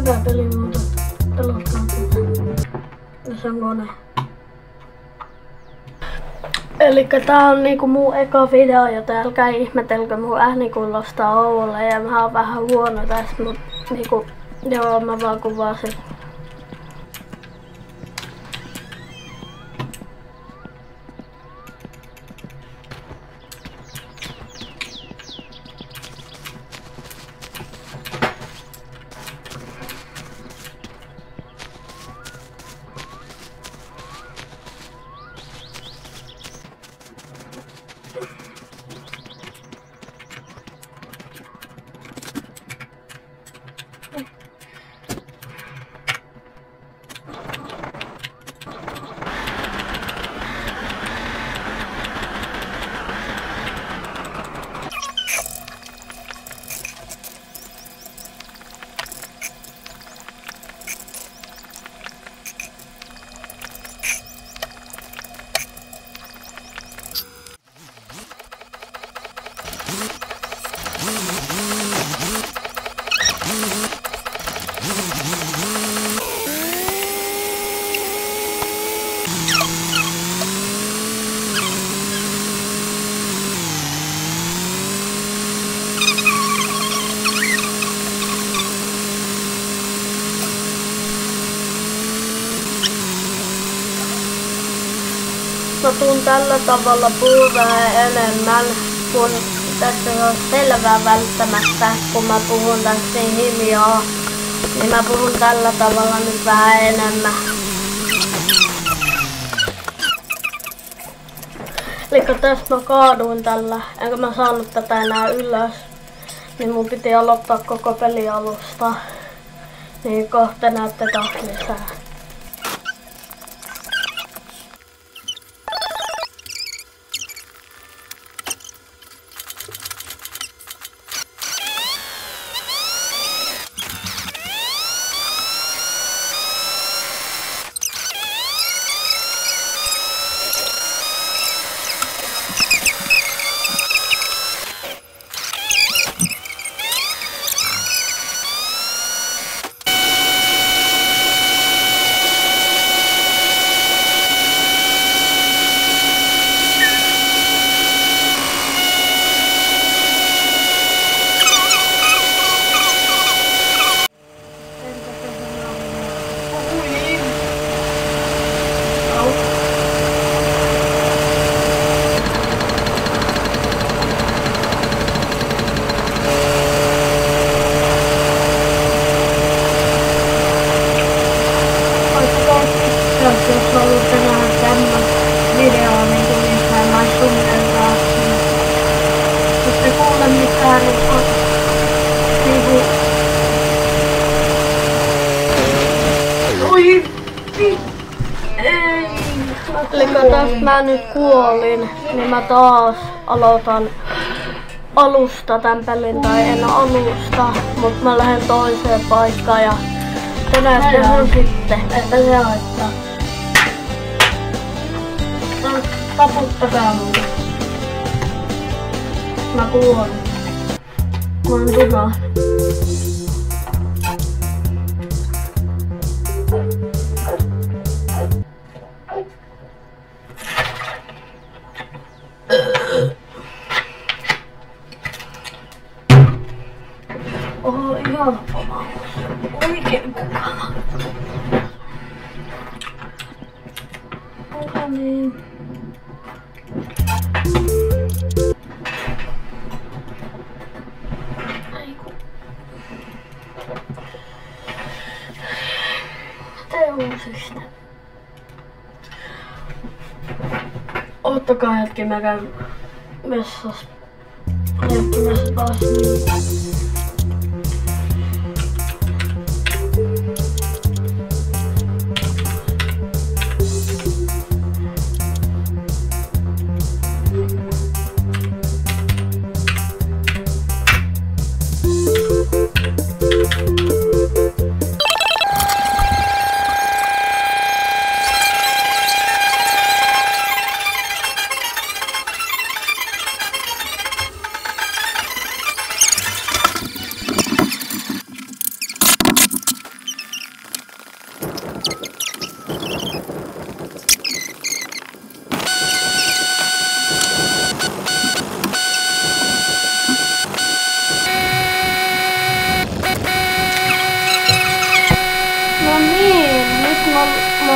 hyvä peli, mutta pelottaa tätä. Se on kone. Elikkä tää on niinku mun eka video, joten älkää ihmetelkö mun ääni kuulostaa oudolle ja mä oon vähän huono tässä, mut niinku joo, mä vaan kuvasin. Mä tuun tällä tavalla puhua vähän enemmän, kun tässä on selvää välttämättä, kun mä puhun tässä niin hiljaa, niin mä puhun tällä tavalla nyt vähän enemmän. Elikkä tässä mä kaaduin tällä, enkä mä saanut tätä enää ylös, niin mun piti aloittaa koko peli alusta, niin kohta näette taas lisää. Jos haluatte nähdä tämmöistä videoa, niin tulisi näin suunnilleen. Jos te kuule mitään, niin on niinku... Oi! Ei! Elikkä tästä mä nyt kuolin, niin mä taas aloitan alusta tän pelin, tai en alusta, mut mä lähden toiseen paikkaan ja te näette sen sitten, että se haittaa. Taputtakaa muuta. Mä kuolen. Mä oon tuna. Oho, ihan mukava. Oikein mukava. No niin. Teusista. Ottakaa hetki, mä käyn vessassa. Hetki taas niin.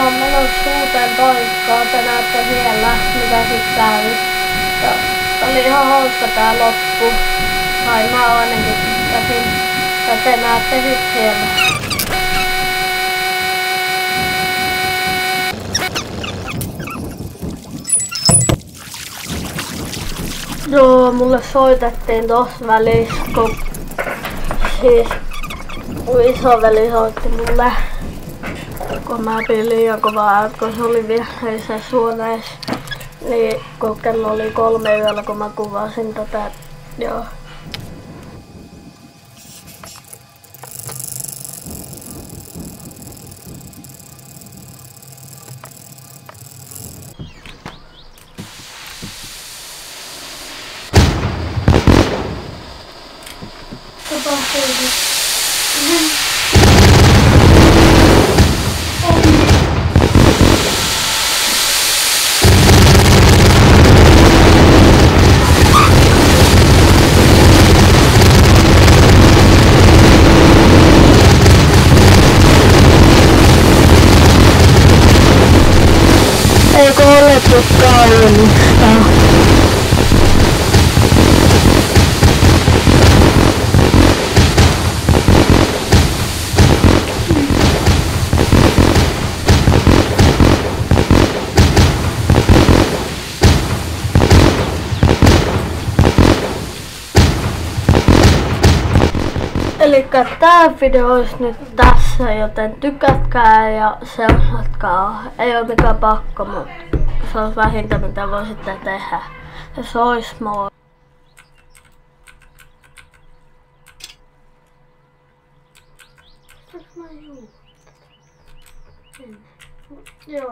Mä oon menossa uuteen paikkaan, te näette siellä, mitä sit käy. Ja oli ihan hauska tää loppu. Tai mä ainakin tykkäsin. Ja te näette sit siellä. Joo, mulle soitettiin tossa välissä, kun siis mun isoveli soitti mulle, kun mä pidin liian kovaa, kun se oli vielä se huoneessa, niin kun kello oli 3 yöllä, kun mä kuvasin tätä, joo. Eikö olettu kaunista? Elikkä tää video olisi nyt tässä, joten tykätkää ja seuratkaa. Ei oo mikään pakko, mutta se olisi vähintä mitä voisitte tehdä. Ja se olisi moi. Joo.